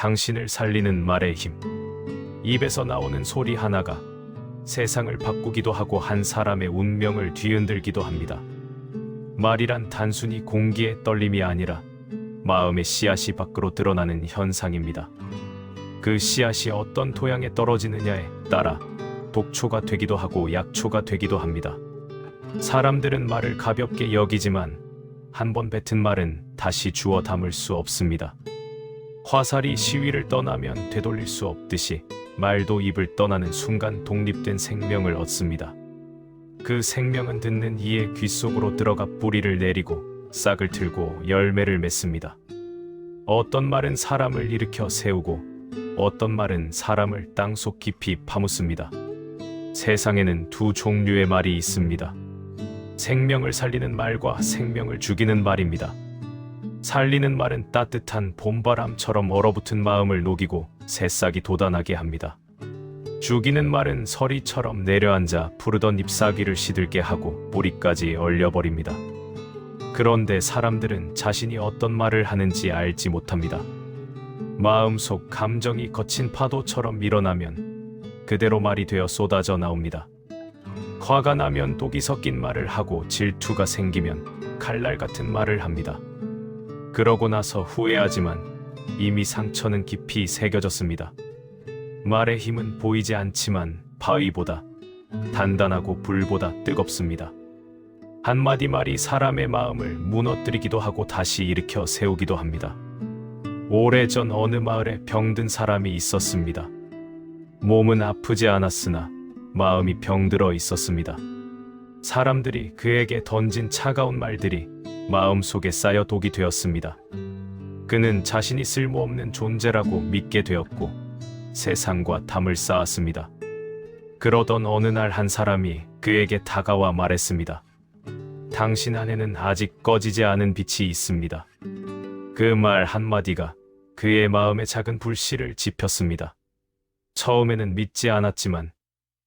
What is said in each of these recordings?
당신을 살리는 말의 힘. 입에서 나오는 소리 하나가 세상을 바꾸기도 하고 한 사람의 운명을 뒤흔들기도 합니다. 말이란 단순히 공기의 떨림이 아니라 마음의 씨앗이 밖으로 드러나는 현상입니다. 그 씨앗이 어떤 토양에 떨어지느냐에 따라 독초가 되기도 하고 약초가 되기도 합니다. 사람들은 말을 가볍게 여기지만 한 번 뱉은 말은 다시 주워 담을 수 없습니다. 화살이 시위를 떠나면 되돌릴 수 없듯이 말도 입을 떠나는 순간 독립된 생명을 얻습니다. 그 생명은 듣는 이의 귀 속으로 들어가 뿌리를 내리고 싹을 틀고 열매를 맺습니다. 어떤 말은 사람을 일으켜 세우고 어떤 말은 사람을 땅속 깊이 파묻습니다. 세상에는 두 종류의 말이 있습니다. 생명을 살리는 말과 생명을 죽이는 말입니다. 살리는 말은 따뜻한 봄바람처럼 얼어붙은 마음을 녹이고 새싹이 돋아나게 합니다. 죽이는 말은 서리처럼 내려앉아 푸르던 잎사귀를 시들게 하고 뿌리까지 얼려버립니다. 그런데 사람들은 자신이 어떤 말을 하는지 알지 못합니다. 마음속 감정이 거친 파도처럼 밀어나면 그대로 말이 되어 쏟아져 나옵니다. 화가 나면 독이 섞인 말을 하고 질투가 생기면 칼날 같은 말을 합니다. 그러고 나서 후회하지만 이미 상처는 깊이 새겨졌습니다. 말의 힘은 보이지 않지만 바위보다 단단하고 불보다 뜨겁습니다. 한마디 말이 사람의 마음을 무너뜨리기도 하고 다시 일으켜 세우기도 합니다. 오래전 어느 마을에 병든 사람이 있었습니다. 몸은 아프지 않았으나 마음이 병들어 있었습니다. 사람들이 그에게 던진 차가운 말들이 마음속에 쌓여 독이 되었습니다. 그는 자신이 쓸모없는 존재라고 믿게 되었고 세상과 담을 쌓았습니다. 그러던 어느 날 한 사람이 그에게 다가와 말했습니다. 당신 안에는 아직 꺼지지 않은 빛이 있습니다. 그 말 한마디가 그의 마음에 작은 불씨를 지폈습니다. 처음에는 믿지 않았지만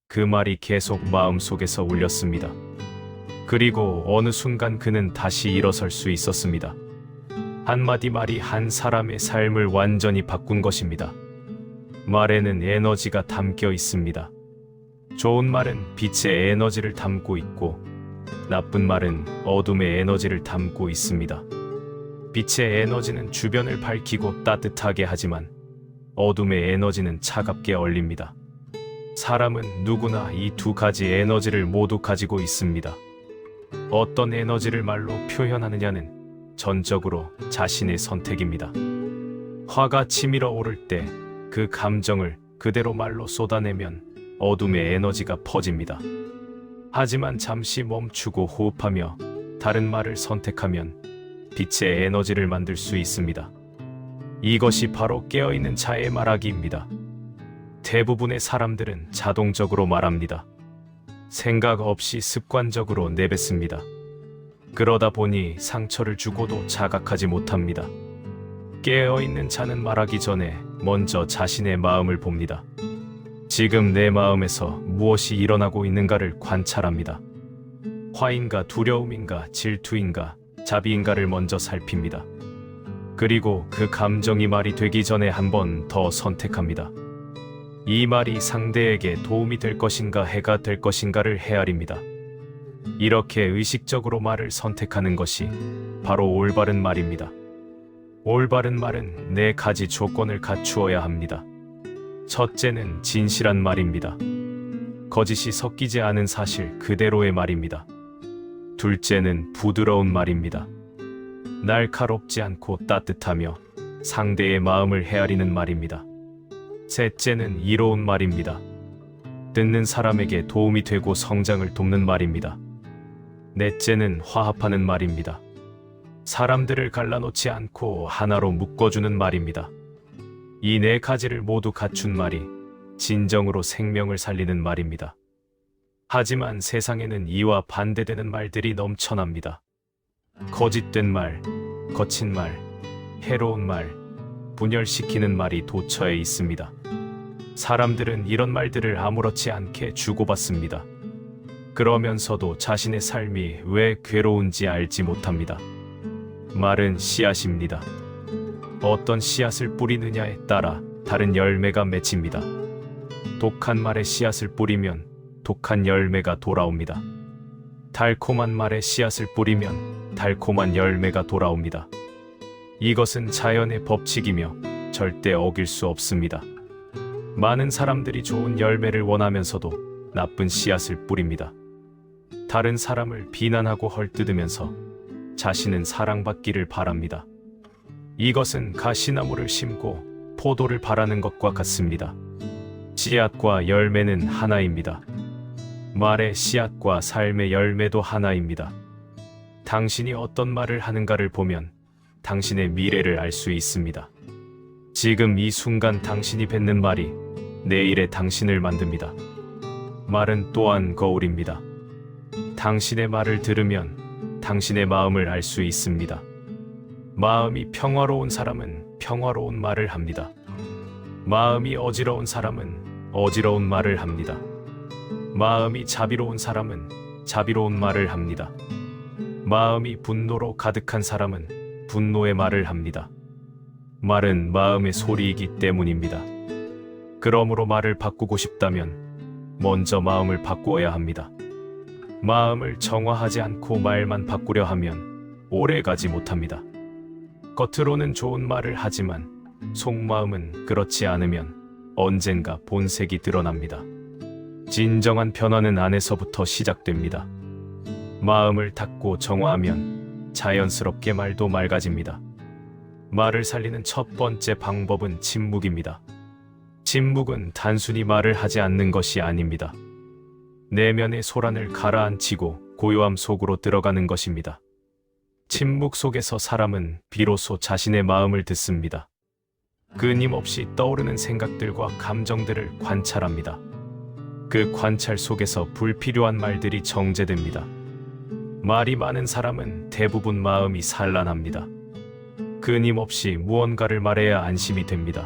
그 말이 계속 마음속에서 울렸습니다. 그리고 어느 순간 그는 다시 일어설 수 있었습니다. 한마디 말이 한 사람의 삶을 완전히 바꾼 것입니다. 말에는 에너지가 담겨 있습니다. 좋은 말은 빛의 에너지를 담고 있고 나쁜 말은 어둠의 에너지를 담고 있습니다. 빛의 에너지는 주변을 밝히고 따뜻하게 하지만 어둠의 에너지는 차갑게 얼립니다. 사람은 누구나 이 두 가지 에너지를 모두 가지고 있습니다. 어떤 에너지를 말로 표현하느냐는 전적으로 자신의 선택입니다. 화가 치밀어 오를 때 그 감정을 그대로 말로 쏟아내면 어둠의 에너지가 퍼집니다. 하지만 잠시 멈추고 호흡하며 다른 말을 선택하면 빛의 에너지를 만들 수 있습니다. 이것이 바로 깨어있는 자의 말하기입니다. 대부분의 사람들은 자동적으로 말합니다. 생각 없이 습관적으로 내뱉습니다. 그러다 보니 상처를 주고도 자각하지 못합니다. 깨어있는 자는 말하기 전에 먼저 자신의 마음을 봅니다. 지금 내 마음에서 무엇이 일어나고 있는가를 관찰합니다. 화인가 두려움인가 질투인가 자비인가를 먼저 살핍니다. 그리고 그 감정이 말이 되기 전에 한 번 더 선택합니다. 이 말이 상대에게 도움이 될 것인가 해가 될 것인가를 헤아립니다. 이렇게 의식적으로 말을 선택하는 것이 바로 올바른 말입니다. 올바른 말은 네 가지 조건을 갖추어야 합니다. 첫째는 진실한 말입니다. 거짓이 섞이지 않은 사실 그대로의 말입니다. 둘째는 부드러운 말입니다. 날카롭지 않고 따뜻하며 상대의 마음을 헤아리는 말입니다. 셋째는 이로운 말입니다. 듣는 사람에게 도움이 되고 성장을 돕는 말입니다. 넷째는 화합하는 말입니다. 사람들을 갈라놓지 않고 하나로 묶어주는 말입니다. 이 네 가지를 모두 갖춘 말이 진정으로 생명을 살리는 말입니다. 하지만 세상에는 이와 반대되는 말들이 넘쳐납니다. 거짓된 말, 거친 말, 해로운 말, 분열시키는 말이 도처에 있습니다. 사람들은 이런 말들을 아무렇지 않게 주고받습니다. 그러면서도 자신의 삶이 왜 괴로운지 알지 못합니다. 말은 씨앗입니다. 어떤 씨앗을 뿌리느냐에 따라 다른 열매가 맺힙니다. 독한 말에 씨앗을 뿌리면 독한 열매가 돌아옵니다. 달콤한 말에 씨앗을 뿌리면 달콤한 열매가 돌아옵니다. 이것은 자연의 법칙이며 절대 어길 수 없습니다. 많은 사람들이 좋은 열매를 원하면서도 나쁜 씨앗을 뿌립니다. 다른 사람을 비난하고 헐뜯으면서 자신은 사랑받기를 바랍니다. 이것은 가시나무를 심고 포도를 바라는 것과 같습니다. 씨앗과 열매는 하나입니다. 말의 씨앗과 삶의 열매도 하나입니다. 당신이 어떤 말을 하는가를 보면 당신의 미래를 알 수 있습니다. 지금 이 순간 당신이 뱉는 말이 내일의 당신을 만듭니다. 말은 또한 거울입니다. 당신의 말을 들으면 당신의 마음을 알 수 있습니다. 마음이 평화로운 사람은 평화로운 말을 합니다. 마음이 어지러운 사람은 어지러운 말을 합니다. 마음이 자비로운 사람은 자비로운 말을 합니다. 마음이 분노로 가득한 사람은 분노의 말을 합니다. 말은 마음의 소리이기 때문입니다. 그러므로 말을 바꾸고 싶다면 먼저 마음을 바꾸어야 합니다. 마음을 정화하지 않고 말만 바꾸려 하면 오래 가지 못합니다. 겉으로는 좋은 말을 하지만 속마음은 그렇지 않으면 언젠가 본색이 드러납니다. 진정한 변화는 안에서부터 시작됩니다. 마음을 닫고 정화하면 자연스럽게 말도 맑아집니다. 말을 살리는 첫 번째 방법은 침묵입니다. 침묵은 단순히 말을 하지 않는 것이 아닙니다. 내면의 소란을 가라앉히고 고요함 속으로 들어가는 것입니다. 침묵 속에서 사람은 비로소 자신의 마음을 듣습니다. 끊임없이 떠오르는 생각들과 감정들을 관찰합니다. 그 관찰 속에서 불필요한 말들이 정제됩니다. 말이 많은 사람은 대부분 마음이 산란합니다. 끊임없이 무언가를 말해야 안심이 됩니다.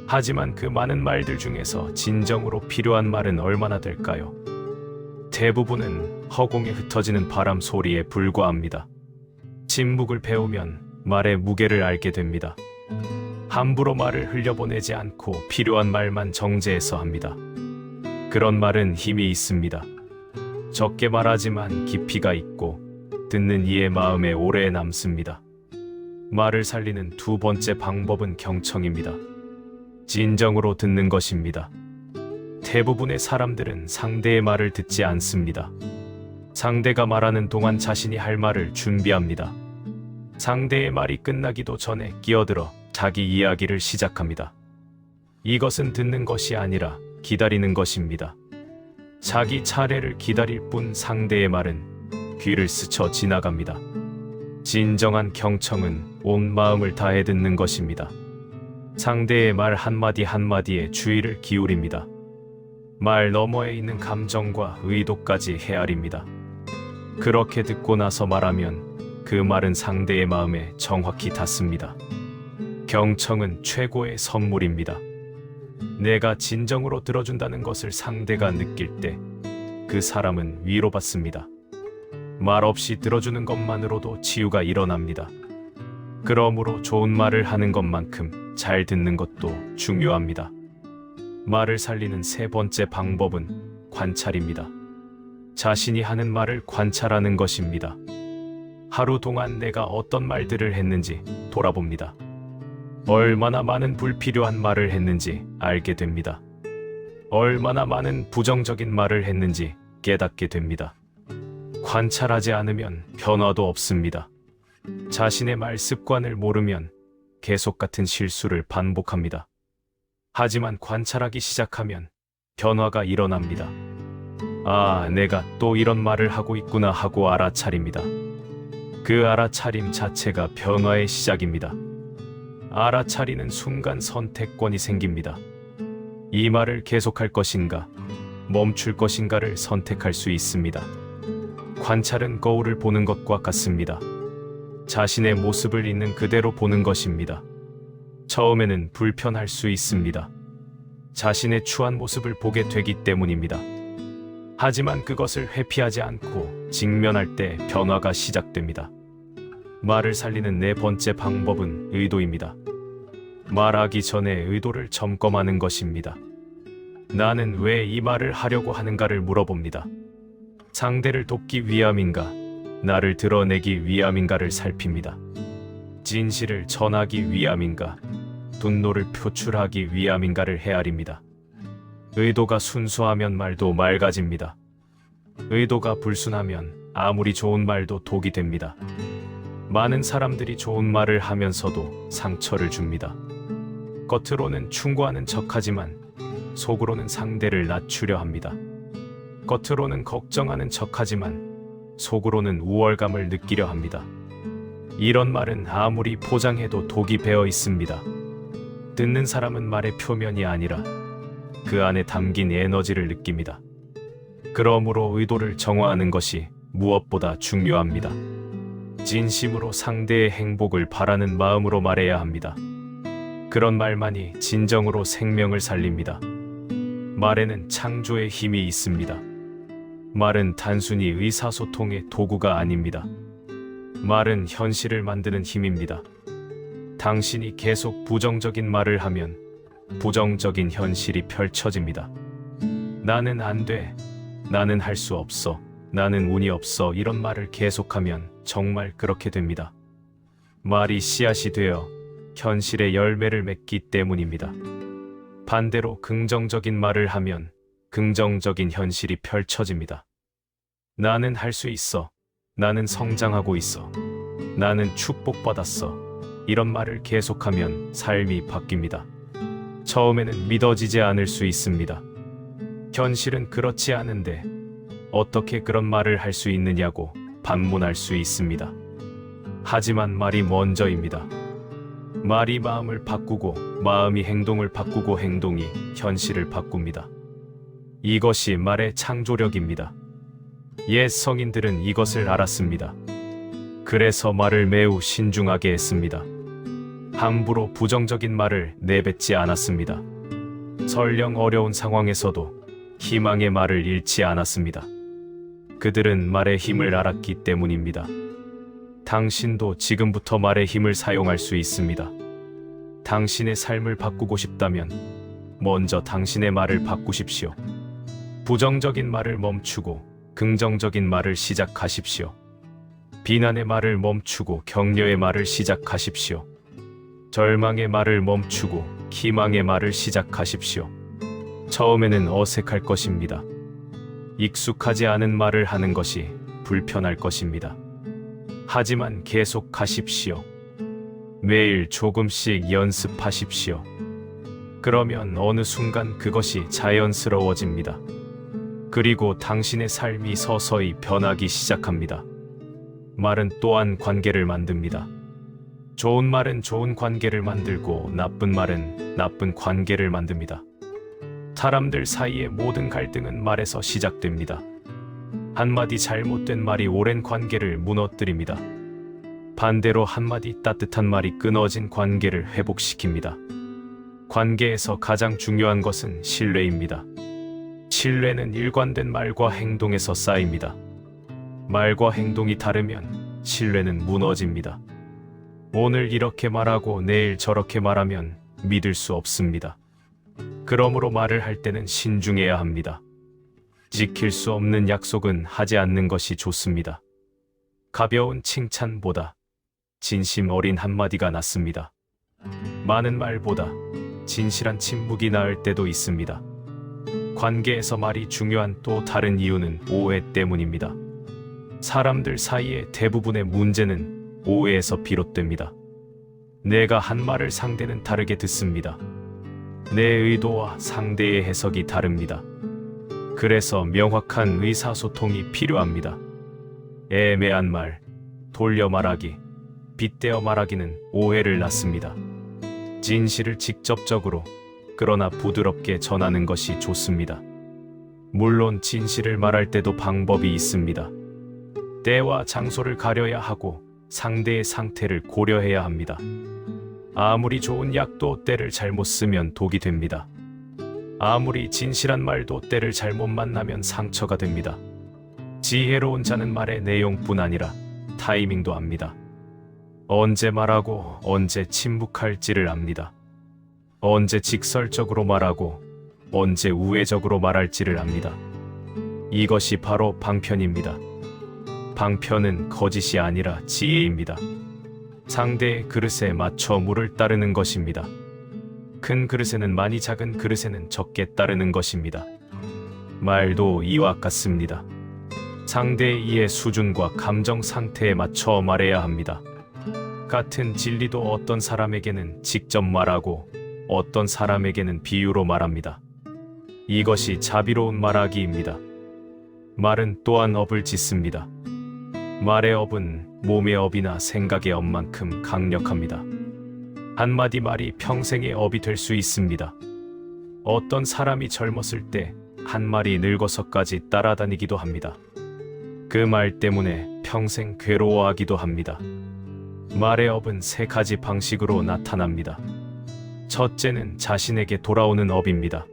하지만 그 많은 말들 중에서 진정으로 필요한 말은 얼마나 될까요? 대부분은 허공에 흩어지는 바람 소리에 불과합니다. 침묵을 배우면 말의 무게를 알게 됩니다. 함부로 말을 흘려보내지 않고 필요한 말만 정제해서 합니다. 그런 말은 힘이 있습니다. 적게 말하지만 깊이가 있고 듣는 이의 마음에 오래 남습니다. 말을 살리는 두 번째 방법은 경청입니다. 진정으로 듣는 것입니다. 대부분의 사람들은 상대의 말을 듣지 않습니다. 상대가 말하는 동안 자신이 할 말을 준비합니다. 상대의 말이 끝나기도 전에 끼어들어 자기 이야기를 시작합니다. 이것은 듣는 것이 아니라 기다리는 것입니다. 자기 차례를 기다릴 뿐 상대의 말은 귀를 스쳐 지나갑니다. 진정한 경청은 온 마음을 다해 듣는 것입니다. 상대의 말 한마디 한마디에 주의를 기울입니다. 말 너머에 있는 감정과 의도까지 헤아립니다. 그렇게 듣고 나서 말하면 그 말은 상대의 마음에 정확히 닿습니다. 경청은 최고의 선물입니다. 내가 진정으로 들어준다는 것을 상대가 느낄 때 그 사람은 위로받습니다. 말 없이 들어주는 것만으로도 치유가 일어납니다. 그러므로 좋은 말을 하는 것만큼 잘 듣는 것도 중요합니다. 말을 살리는 세 번째 방법은 관찰입니다. 자신이 하는 말을 관찰하는 것입니다. 하루 동안 내가 어떤 말들을 했는지 돌아봅니다. 얼마나 많은 불필요한 말을 했는지 알게 됩니다. 얼마나 많은 부정적인 말을 했는지 깨닫게 됩니다. 관찰하지 않으면 변화도 없습니다. 자신의 말 습관을 모르면 계속 같은 실수를 반복합니다. 하지만 관찰하기 시작하면 변화가 일어납니다. 아, 내가 또 이런 말을 하고 있구나 하고 알아차립니다. 그 알아차림 자체가 변화의 시작입니다. 알아차리는 순간 선택권이 생깁니다. 이 말을 계속할 것인가, 멈출 것인가를 선택할 수 있습니다. 관찰은 거울을 보는 것과 같습니다. 자신의 모습을 있는 그대로 보는 것입니다. 처음에는 불편할 수 있습니다. 자신의 추한 모습을 보게 되기 때문입니다. 하지만 그것을 회피하지 않고 직면할 때 변화가 시작됩니다. 말을 살리는 네 번째 방법은 의도입니다. 말하기 전에 의도를 점검하는 것입니다. 나는 왜 이 말을 하려고 하는가를 물어봅니다. 상대를 돕기 위함인가, 나를 드러내기 위함인가를 살핍니다. 진실을 전하기 위함인가, 분노를 표출하기 위함인가를 헤아립니다. 의도가 순수하면 말도 맑아집니다. 의도가 불순하면 아무리 좋은 말도 독이 됩니다. 많은 사람들이 좋은 말을 하면서도 상처를 줍니다. 겉으로는 충고하는 척하지만 속으로는 상대를 낮추려 합니다. 겉으로는 걱정하는 척하지만 속으로는 우월감을 느끼려 합니다. 이런 말은 아무리 포장해도 독이 배어 있습니다. 듣는 사람은 말의 표면이 아니라 그 안에 담긴 에너지를 느낍니다. 그러므로 의도를 정화하는 것이 무엇보다 중요합니다. 진심으로 상대의 행복을 바라는 마음으로 말해야 합니다. 그런 말만이 진정으로 생명을 살립니다. 말에는 창조의 힘이 있습니다. 말은 단순히 의사소통의 도구가 아닙니다. 말은 현실을 만드는 힘입니다. 당신이 계속 부정적인 말을 하면 부정적인 현실이 펼쳐집니다. 나는 안 돼, 나는 할 수 없어, 나는 운이 없어 이런 말을 계속하면 정말 그렇게 됩니다. 말이 씨앗이 되어 현실의 열매를 맺기 때문입니다. 반대로 긍정적인 말을 하면 긍정적인 현실이 펼쳐집니다. 나는 할 수 있어, 나는 성장하고 있어, 나는 축복받았어 이런 말을 계속하면 삶이 바뀝니다. 처음에는 믿어지지 않을 수 있습니다. 현실은 그렇지 않은데 어떻게 그런 말을 할 수 있느냐고 반문할 수 있습니다. 하지만 말이 먼저입니다. 말이 마음을 바꾸고 마음이 행동을 바꾸고 행동이 현실을 바꿉니다. 이것이 말의 창조력입니다. 옛 성인들은 이것을 알았습니다. 그래서 말을 매우 신중하게 했습니다. 함부로 부정적인 말을 내뱉지 않았습니다. 설령 어려운 상황에서도 희망의 말을 잃지 않았습니다. 그들은 말의 힘을 알았기 때문입니다. 당신도 지금부터 말의 힘을 사용할 수 있습니다. 당신의 삶을 바꾸고 싶다면 먼저 당신의 말을 바꾸십시오. 부정적인 말을 멈추고 긍정적인 말을 시작하십시오. 비난의 말을 멈추고 격려의 말을 시작하십시오. 절망의 말을 멈추고 희망의 말을 시작하십시오. 처음에는 어색할 것입니다. 익숙하지 않은 말을 하는 것이 불편할 것입니다. 하지만 계속하십시오. 매일 조금씩 연습하십시오. 그러면 어느 순간 그것이 자연스러워집니다. 그리고 당신의 삶이 서서히 변하기 시작합니다. 말은 또한 관계를 만듭니다. 좋은 말은 좋은 관계를 만들고 나쁜 말은 나쁜 관계를 만듭니다. 사람들 사이의 모든 갈등은 말에서 시작됩니다. 한마디 잘못된 말이 오랜 관계를 무너뜨립니다. 반대로 한마디 따뜻한 말이 끊어진 관계를 회복시킵니다. 관계에서 가장 중요한 것은 신뢰입니다. 신뢰는 일관된 말과 행동에서 쌓입니다. 말과 행동이 다르면 신뢰는 무너집니다. 오늘 이렇게 말하고 내일 저렇게 말하면 믿을 수 없습니다. 그러므로 말을 할 때는 신중해야 합니다. 지킬 수 없는 약속은 하지 않는 것이 좋습니다. 가벼운 칭찬보다 진심 어린 한마디가 낫습니다. 많은 말보다 진실한 침묵이 나을 때도 있습니다. 관계에서 말이 중요한 또 다른 이유는 오해 때문입니다. 사람들 사이의 대부분의 문제는 오해에서 비롯됩니다. 내가 한 말을 상대는 다르게 듣습니다. 내 의도와 상대의 해석이 다릅니다. 그래서 명확한 의사소통이 필요합니다. 애매한 말, 돌려 말하기, 빗대어 말하기는 오해를 낳습니다. 진실을 직접적으로 그러나 부드럽게 전하는 것이 좋습니다. 물론 진실을 말할 때도 방법이 있습니다. 때와 장소를 가려야 하고 상대의 상태를 고려해야 합니다. 아무리 좋은 약도 때를 잘못 쓰면 독이 됩니다. 아무리 진실한 말도 때를 잘못 만나면 상처가 됩니다. 지혜로운 자는 말의 내용뿐 아니라 타이밍도 압니다. 언제 말하고 언제 침묵할지를 압니다. 언제 직설적으로 말하고 언제 우회적으로 말할지를 압니다. 이것이 바로 방편입니다. 방편은 거짓이 아니라 지혜입니다. 상대의 그릇에 맞춰 물을 따르는 것입니다. 큰 그릇에는 많이, 작은 그릇에는 적게 따르는 것입니다. 말도 이와 같습니다. 상대의 이해 수준과 감정 상태에 맞춰 말해야 합니다. 같은 진리도 어떤 사람에게는 직접 말하고 어떤 사람에게는 비유로 말합니다. 이것이 자비로운 말하기입니다. 말은 또한 업을 짓습니다. 말의 업은 몸의 업이나 생각의 업만큼 강력합니다. 한마디 말이 평생의 업이 될 수 있습니다. 어떤 사람이 젊었을 때 한 말이 늙어서까지 따라다니기도 합니다. 그 말 때문에 평생 괴로워하기도 합니다. 말의 업은 세 가지 방식으로 나타납니다. 첫째는 자신에게 돌아오는 업입니다.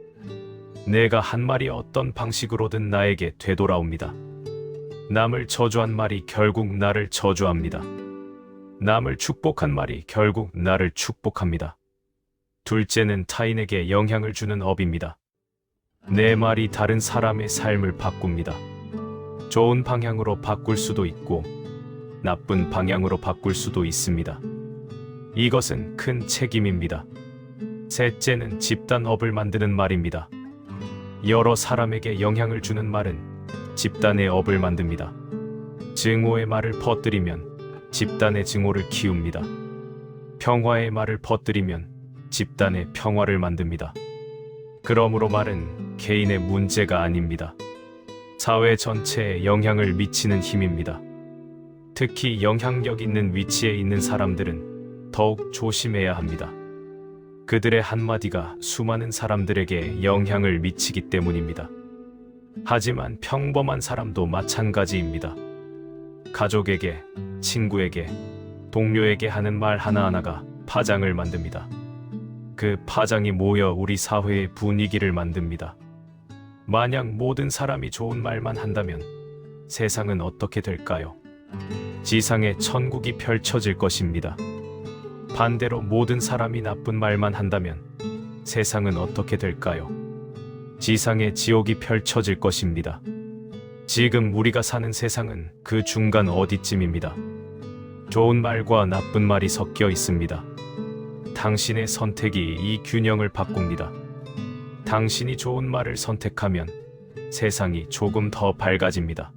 내가 한 말이 어떤 방식으로든 나에게 되돌아옵니다. 남을 저주한 말이 결국 나를 저주합니다. 남을 축복한 말이 결국 나를 축복합니다. 둘째는 타인에게 영향을 주는 업입니다. 내 말이 다른 사람의 삶을 바꿉니다. 좋은 방향으로 바꿀 수도 있고 나쁜 방향으로 바꿀 수도 있습니다. 이것은 큰 책임입니다. 셋째는 집단업을 만드는 말입니다. 여러 사람에게 영향을 주는 말은 집단의 업을 만듭니다. 증오의 말을 퍼뜨리면 집단의 증오를 키웁니다. 평화의 말을 퍼뜨리면 집단의 평화를 만듭니다. 그러므로 말은 개인의 문제가 아닙니다. 사회 전체에 영향을 미치는 힘입니다. 특히 영향력 있는 위치에 있는 사람들은 더욱 조심해야 합니다. 그들의 한마디가 수많은 사람들에게 영향을 미치기 때문입니다. 하지만 평범한 사람도 마찬가지입니다. 가족에게, 친구에게, 동료에게 하는 말 하나하나가 파장을 만듭니다. 그 파장이 모여 우리 사회의 분위기를 만듭니다. 만약 모든 사람이 좋은 말만 한다면 세상은 어떻게 될까요? 지상에 천국이 펼쳐질 것입니다. 반대로 모든 사람이 나쁜 말만 한다면 세상은 어떻게 될까요? 지상에 지옥이 펼쳐질 것입니다. 지금 우리가 사는 세상은 그 중간 어디쯤입니다. 좋은 말과 나쁜 말이 섞여 있습니다. 당신의 선택이 이 균형을 바꿉니다. 당신이 좋은 말을 선택하면 세상이 조금 더 밝아집니다.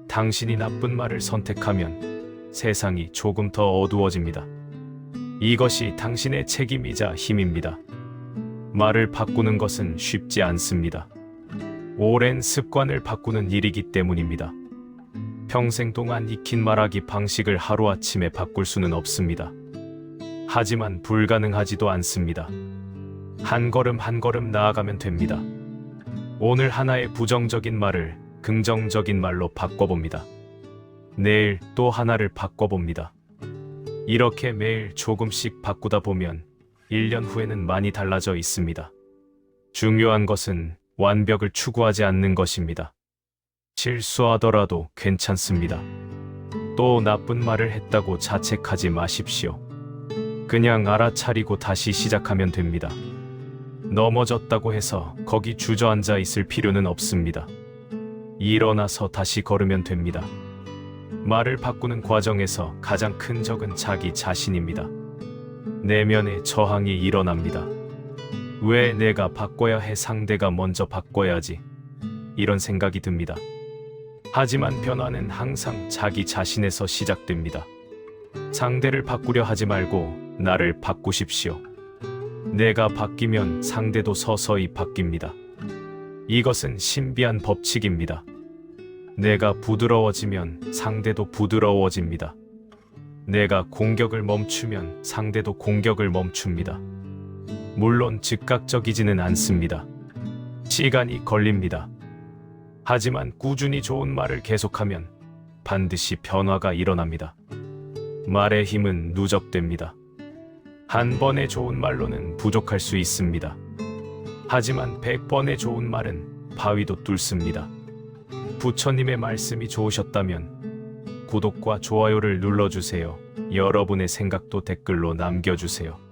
당신이 나쁜 말을 선택하면 세상이 조금 더 어두워집니다. 이것이 당신의 책임이자 힘입니다. 말을 바꾸는 것은 쉽지 않습니다. 오랜 습관을 바꾸는 일이기 때문입니다. 평생 동안 익힌 말하기 방식을 하루아침에 바꿀 수는 없습니다. 하지만 불가능하지도 않습니다. 한 걸음 한 걸음 나아가면 됩니다. 오늘 하나의 부정적인 말을 긍정적인 말로 바꿔봅니다. 내일 또 하나를 바꿔봅니다. 이렇게 매일 조금씩 바꾸다 보면 1년 후에는 많이 달라져 있습니다. 중요한 것은 완벽을 추구하지 않는 것입니다. 실수하더라도 괜찮습니다. 또 나쁜 말을 했다고 자책하지 마십시오. 그냥 알아차리고 다시 시작하면 됩니다. 넘어졌다고 해서 거기 주저앉아 있을 필요는 없습니다. 일어나서 다시 걸으면 됩니다. 말을 바꾸는 과정에서 가장 큰 적은 자기 자신입니다. 내면의 저항이 일어납니다. 왜 내가 바꿔야 해? 상대가 먼저 바꿔야지. 이런 생각이 듭니다. 하지만 변화는 항상 자기 자신에서 시작됩니다. 상대를 바꾸려 하지 말고 나를 바꾸십시오. 내가 바뀌면 상대도 서서히 바뀝니다. 이것은 신비한 법칙입니다. 내가 부드러워지면 상대도 부드러워집니다. 내가 공격을 멈추면 상대도 공격을 멈춥니다. 물론 즉각적이지는 않습니다. 시간이 걸립니다. 하지만 꾸준히 좋은 말을 계속하면 반드시 변화가 일어납니다. 말의 힘은 누적됩니다. 한 번의 좋은 말로는 부족할 수 있습니다. 하지만 100번의 좋은 말은 바위도 뚫습니다. 부처님의 말씀이 좋으셨다면 구독과 좋아요를 눌러주세요. 여러분의 생각도 댓글로 남겨주세요.